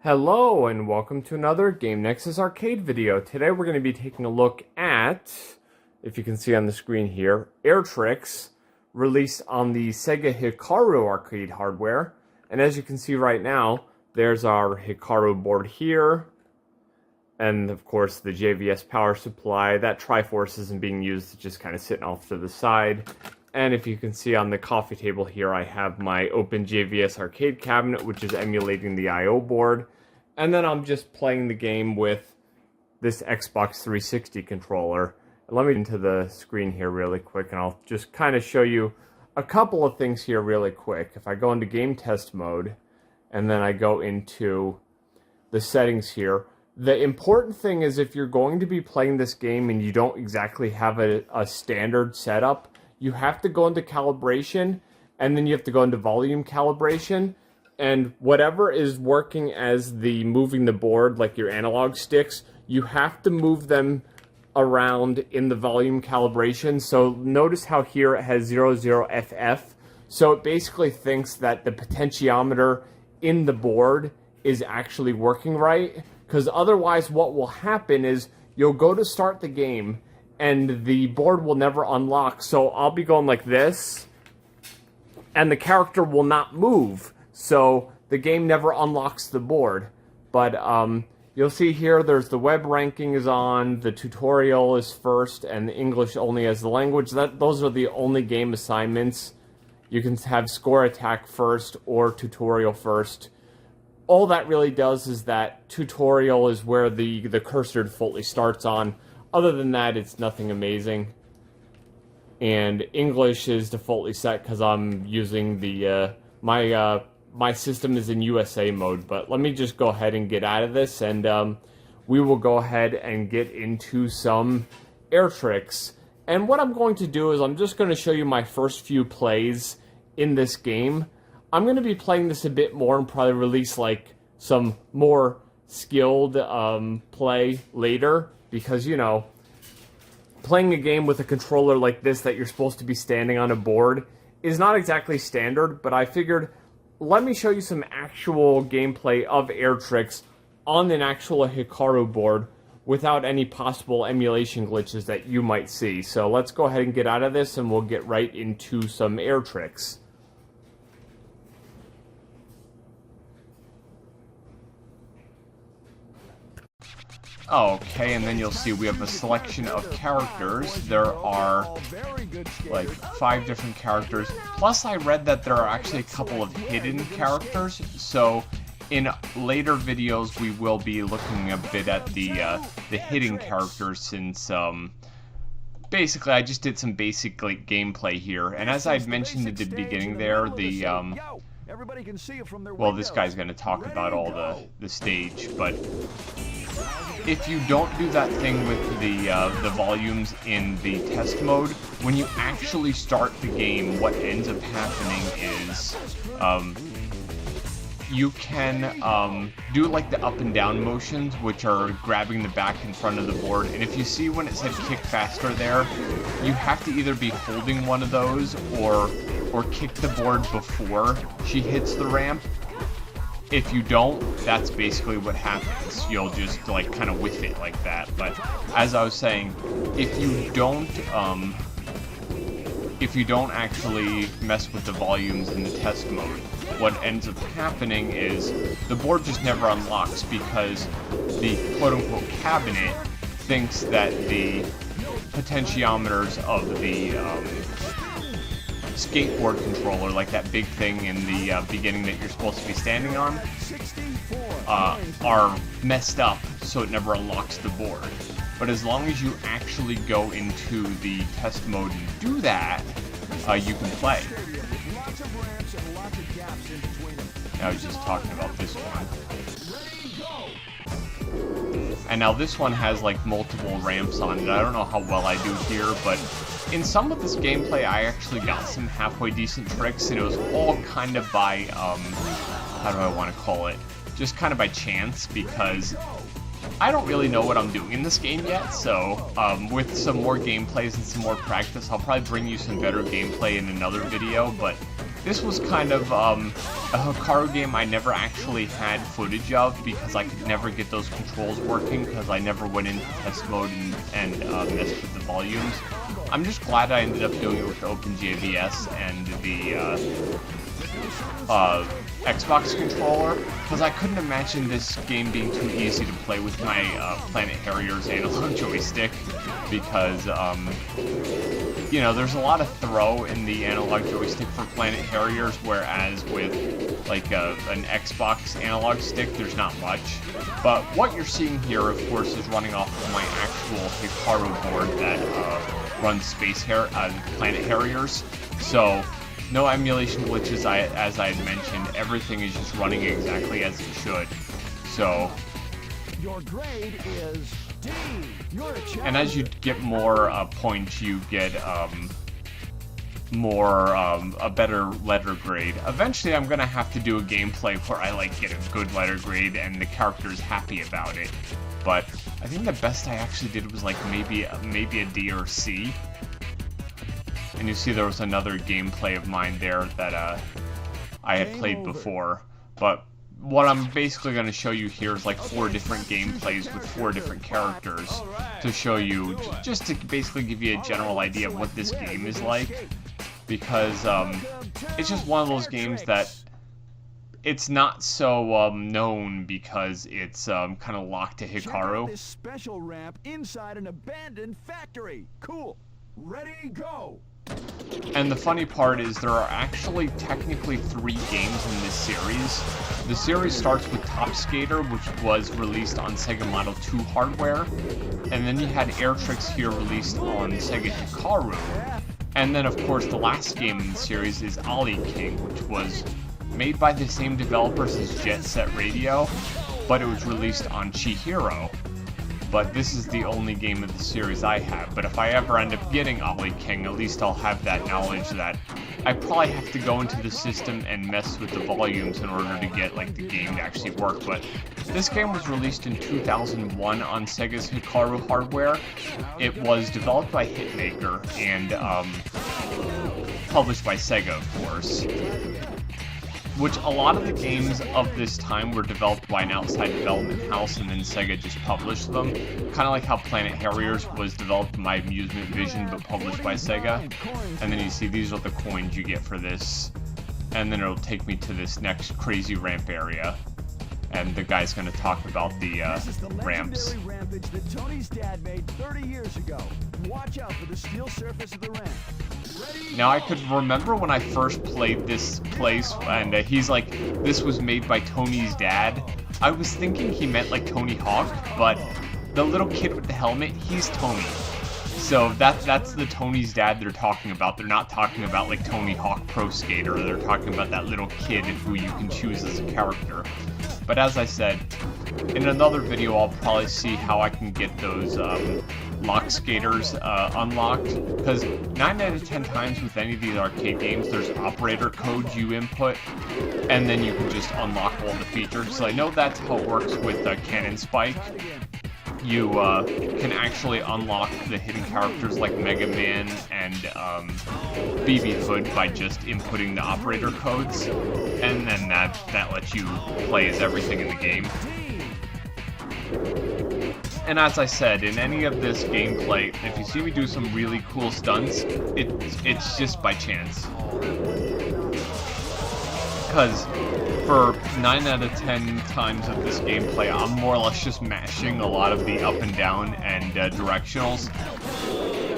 Hello and welcome to another Game Nexus arcade video. Today we're going to be taking a look at, if you can see on the screen here, Air Trix, released on the Sega Hikaru arcade hardware. And as you can see right now, there's our Hikaru board here. And of course the JVS power supply. That Triforce isn't being used, it's just kind of sitting off to the side. And if you can see on the coffee table here, I have my OpenJVS arcade cabinet, which is emulating the I/O board. And then I'm just playing the game with this Xbox 360 controller. And let me get into the screen here really quick, and I'll just kind of show you a couple of things here really quick. If I go into game test mode, and then I go into the settings here, the important thing is if you're going to be playing this game and you don't exactly have a standard setup, you have to go into calibration, and then you have to go into volume calibration, and whatever is working as the moving the board, like your analog sticks, you have to move them around in the volume calibration. So notice how here it has 00FF, so it basically thinks that the potentiometer in the board is actually working right, because otherwise what will happen is you'll go to start the game, and the board will never unlock. So I'll be going like this, and the character will not move. So the game never unlocks the board. But you'll see here there's the web ranking is on, the tutorial is first, and the English only as the language. Those are the only game assignments. You can have score attack first or tutorial first. All that really does is that tutorial is where the cursor defaultly starts on. Other than that, it's nothing amazing. And English is defaultly set because I'm using the my system is in USA mode. But let me just go ahead and get out of this, and we will go ahead and get into some Air Trix. And what I'm going to do is I'm just going to show you my first few plays in this game. I'm going to be playing this a bit more and probably release like some more skilled play later. Because, you know, playing a game with a controller like this that you're supposed to be standing on a board is not exactly standard, but I figured, let me show you some actual gameplay of Air Trix on an actual Hikaru board without any possible emulation glitches that you might see. So let's go ahead and get out of this, and we'll get right into some Air Trix. Okay, and then you'll see we have a selection of characters. There are like 5 different characters. Plus I read that there are actually a couple of hidden characters. So in later videos we will be looking a bit at the hidden characters, since basically I just did some basic like gameplay here. And as I mentioned at the beginning there, the well, this guy's going to talk about all the stage, but if you don't do that thing with the volumes in the test mode, when you actually start the game, what ends up happening is you can do like the up and down motions, which are grabbing the back and front of the board. And if you see when it said kick faster there, you have to either be holding one of those or kick the board before she hits the ramp. If you don't, that's basically what happens. You'll just like kind of whiff it like that. But as I was saying, if you don't actually mess with the volumes in the test mode, what ends up happening is the board just never unlocks, because the quote-unquote cabinet thinks that the potentiometers of the skateboard controller, like that big thing in the beginning that you're supposed to be standing on, are messed up, so it never unlocks the board. But as long as you actually go into the test mode and do that, you can play. I was just talking about this one. And now this one has like multiple ramps on it. I don't know how well I do here, but in some of this gameplay I actually got some halfway decent tricks, and it was all kind of by, how do I want to call it? Just kind of by chance, because I don't really know what I'm doing in this game yet, so with some more gameplays and some more practice, I'll probably bring you some better gameplay in another video, but this was kind of a Hikaru game I never actually had footage of because I could never get those controls working because I never went into test mode and messed with the volumes. I'm just glad I ended up doing it with OpenJVS and the Xbox controller, because I couldn't imagine this game being too easy to play with my Planet Harrier's analog joystick, because, you know, there's a lot of throw in the analog joystick for Planet Harriers, whereas with, like, an Xbox analog stick, there's not much. But what you're seeing here, of course, is running off of my actual Hikaru board that runs Planet Harriers, so no emulation glitches, as I had mentioned. Everything is just running exactly as it should. So, your grade is D. You're a and as you get more points, you get a better letter grade. Eventually, I'm gonna have to do a gameplay where I like get a good letter grade and the character is happy about it. But I think the best I actually did was like maybe a D or C. And you see there was another gameplay of mine there that I had played before. But what I'm basically going to show you here is like 4 different gameplays with 4 different characters to show you, just to basically give you a general idea of what this game is like. Because it's just one of those games that it's not so known because it's kind of locked to Hikaru. This special ramp inside an abandoned factory. Cool. Ready, go. And the funny part is there are actually technically 3 games in this series. The series starts with Top Skater, which was released on Sega Model 2 hardware, and then you had Air Trix here released on Sega Hikaru. And then of course the last game in the series is Ollie King, which was made by the same developers as Jet Set Radio, but it was released on Chihiro. But this is the only game of the series I have. But if I ever end up getting Ollie King, at least I'll have that knowledge that I probably have to go into the system and mess with the volumes in order to get like the game to actually work. But this game was released in 2001 on Sega's Hikaru hardware. It was developed by Hitmaker and published by Sega, of course. Which a lot of the games of this time were developed by an outside development house and then Sega just published them. Kind of like how Planet Harriers was developed by Amusement Vision but published by Sega. And then you see these are the coins you get for this. And then it'll take me to this next crazy ramp area. And the guy's going to talk about the ramps. Rampage that Tony's dad made 30 years ago. Watch out for the steel surface of the ramp. Now I could remember when I first played this place, and he's like, this was made by Tony's dad. I was thinking he meant like Tony Hawk, but the little kid with the helmet, he's Tony. So that's the Tony's dad they're talking about. They're not talking about like Tony Hawk Pro Skater. They're talking about that little kid who you can choose as a character. But as I said, in another video I'll probably see how I can get those lock skaters unlocked, because 9 out of 10 times with any of these arcade games there's operator codes you input and then you can just unlock all the features. So I know that's how it works with Cannon Spike. You can actually unlock the hidden characters like Mega Man and BB Hood by just inputting the operator codes, and then that lets you play as everything in the game. And as I said, in any of this gameplay, if you see me do some really cool stunts, it's just by chance. Because for 9 out of 10 times of this gameplay, I'm more or less just mashing a lot of the up and down and directionals.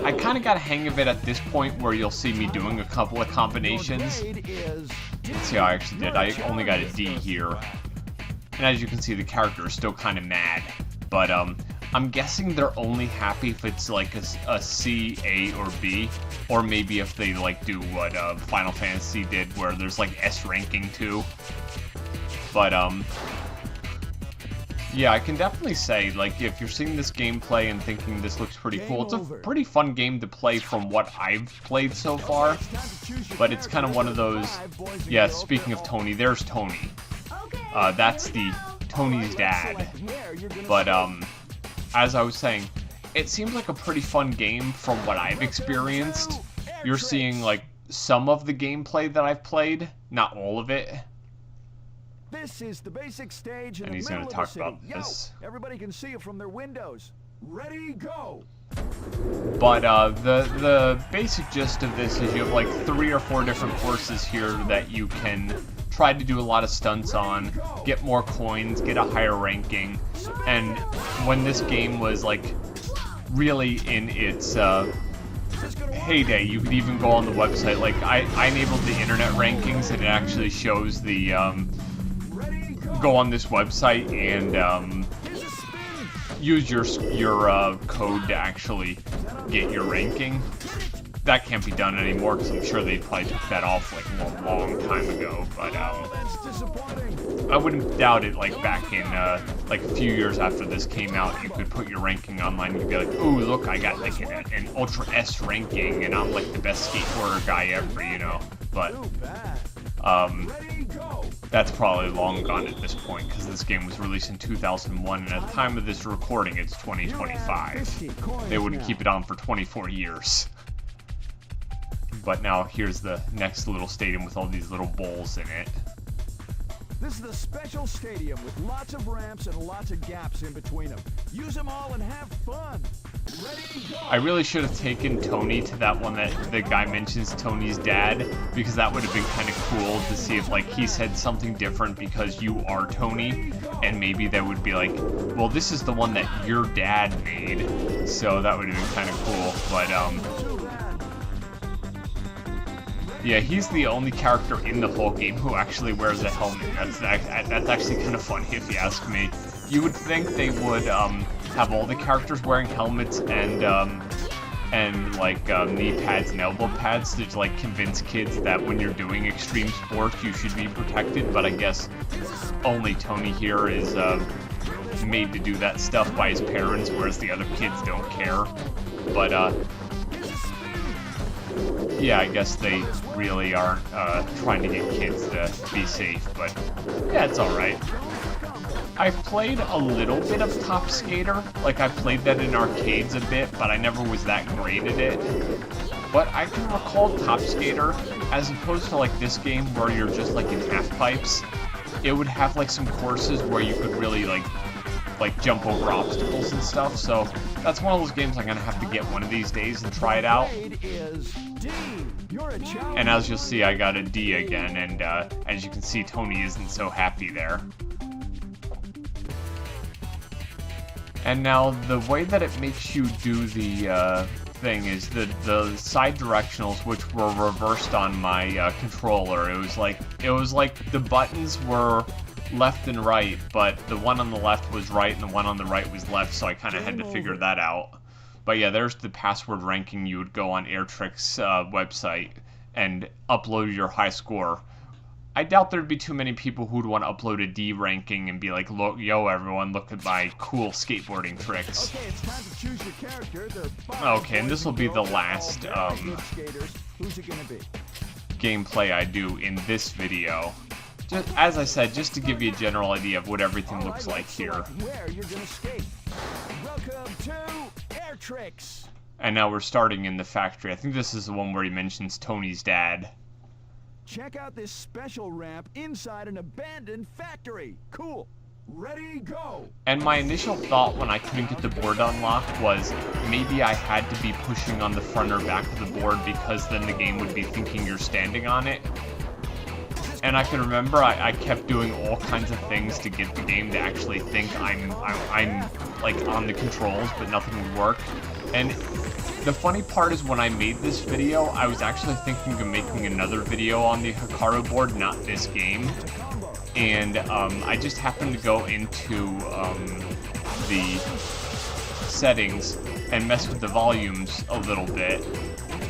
I kind of got a hang of it at this point where you'll see me doing a couple of combinations. Let's see how I actually did. I only got a D here. And as you can see, the character is still kind of mad. But I'm guessing they're only happy if it's like a C, A, or B. Or maybe if they like do what Final Fantasy did, where there's like S ranking too. But yeah, I can definitely say, like, if you're seeing this gameplay and thinking this looks pretty cool, it's a pretty fun game to play from what I've played so far. But it's kind of one of those, yeah, speaking of Tony, there's Tony. That's the Tony's dad. But as I was saying, it seems like a pretty fun game from what I've experienced. You're seeing like some of the gameplay that I've played, not all of it. This is the basic stage in And the he's middle going to of the talk city. about this. Yo, everybody can see it from their windows. Ready, go. But the basic gist of this is you have like 3 or 4 different courses here that you can try to do a lot of stunts on, get more coins, get a higher ranking. And when this game was like really in its heyday, you could even go on the website. Like I enabled the internet rankings, and it actually shows the go on this website and use your code to actually get your ranking. That can't be done anymore because I'm sure they probably took that off like a long time ago. But I wouldn't doubt it. Like back in like a few years after this came out, you could put your ranking online. You'd be like, "Ooh, look, I got like an Ultra S ranking, and I'm like the best skateboarder guy ever," you know. But that's probably long gone at this point because this game was released in 2001, and at the time of this recording, it's 2025. They wouldn't keep it on for 24 years. But now here's the next little stadium with all these little bowls in it. This is the special stadium with lots of ramps and lots of gaps in between them. Use them all and have fun. Ready, go. I really should have taken Tony to that one that the guy mentions, Tony's dad, because that would have been kind of cool to see if like he said something different because you are Tony, and maybe that would be like, well, this is the one that your dad made, so that would have been kind of cool. But yeah, he's the only character in the whole game who actually wears a helmet. That's actually kind of funny if you ask me. You would think they would have all the characters wearing helmets and like knee pads and elbow pads to like convince kids that when you're doing extreme sports you should be protected. But I guess only Tony here is made to do that stuff by his parents, whereas the other kids don't care. But yeah, I guess they really aren't trying to get kids to be safe, but yeah, it's alright. I've played a little bit of Top Skater, like I played that in arcades a bit, but I never was that great at it. But I can recall Top Skater, as opposed to like this game where you're just like in half pipes, it would have like some courses where you could really like jump over obstacles and stuff, so that's one of those games I'm gonna have to get one of these days and try it out. And as you'll see, I got a D again, and as you can see, Tony isn't so happy there. And now the way that it makes you do the thing is the side directionals, which were reversed on my controller. It was like the buttons were left and right, but the one on the left was right and the one on the right was left, so I kind of had to figure that out. But yeah, there's the password ranking. You would go on Air Trix website and upload your high score. I doubt there'd be too many people who'd want to upload a D ranking and be like, look, yo everyone, look at my cool skateboarding tricks. Okay, it's time to choose your character. Okay, and this will be the last Who's it gonna be? gameplay I do in this video. Just, as I said, just to give you a general idea of what everything looks like here. Where you're gonna skate. Welcome to Air Trix. And now we're starting in the factory. I think this is the one where he mentions Tony's dad. Check out this special ramp inside an abandoned factory. Cool. Ready, go. And my initial thought when I couldn't get the board unlocked was maybe I had to be pushing on the front or back of the board because then the game would be thinking you're standing on it. And I can remember I kept doing all kinds of things to get the game to actually think I'm like on the controls, but nothing would work. And the funny part is when I made this video, I was actually thinking of making another video on the Hikaru board, not this game. And I just happened to go into the settings and mess with the volumes a little bit.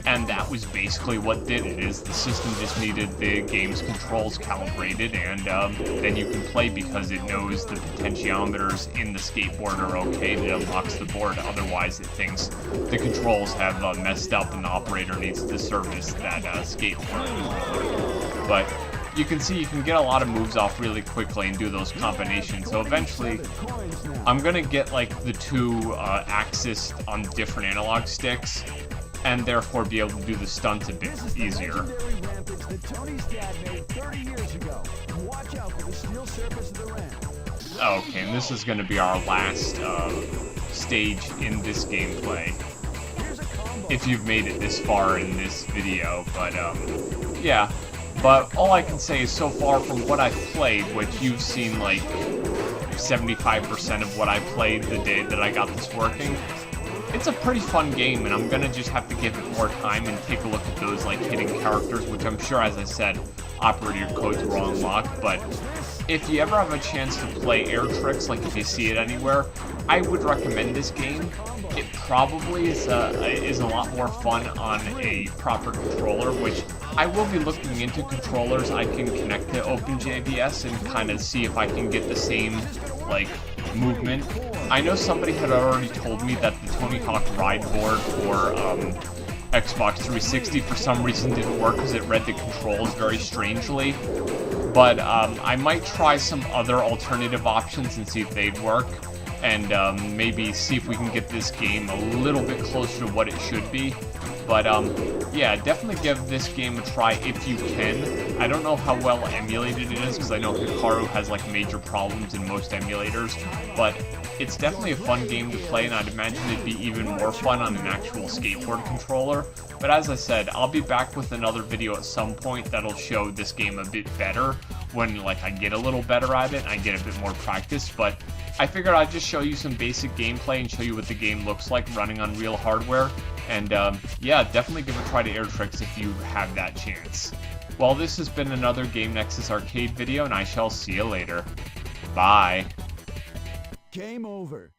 And that was basically what did it, is the system just needed the game's controls calibrated, and then you can play because it knows the potentiometers in the skateboard are okay, and it unlocks the board. Otherwise it thinks the controls have messed up and the operator needs to service that skateboard controller. But you can see you can get a lot of moves off really quickly and do those combinations. So eventually I'm gonna get like the two axis on different analog sticks and therefore be able to do the stunts a bit easier. Legendary rampage that Tony's dad made 30 years ago. Watch out for the steel surface of the ramp. Okay, and this is going to be our last stage in this gameplay. If you've made it this far in this video, but yeah. But all I can say is so far from what I've played, which you've seen like 75% of what I played the day that I got this working, it's a pretty fun game, and I'm gonna just have to give it more time and take a look at those like hidden characters, which I'm sure, as I said, operator codes will unlock. But if you ever have a chance to play Air Trix, like if you see it anywhere, I would recommend this game. It probably is a lot more fun on a proper controller, which I will be looking into controllers I can connect to OpenJVS and kind of see if I can get the same like movement. I know somebody had already told me that the Tony Hawk Ride board for Xbox 360 for some reason didn't work because it read the controls very strangely. But I might try some other alternative options and see if they'd work, and maybe see if we can get this game a little bit closer to what it should be. But yeah, definitely give this game a try if you can. I don't know how well emulated it is, because I know Hikaru has like major problems in most emulators, but it's definitely a fun game to play, and I'd imagine it'd be even more fun on an actual skateboard controller. But as I said, I'll be back with another video at some point that'll show this game a bit better when like I get a little better at it and I get a bit more practice. But I figured I'd just show you some basic gameplay and show you what the game looks like running on real hardware. And yeah, definitely give a try to Air Trix if you have that chance. Well, this has been another Game Nexus Arcade video, and I shall see you later. Bye. Game over.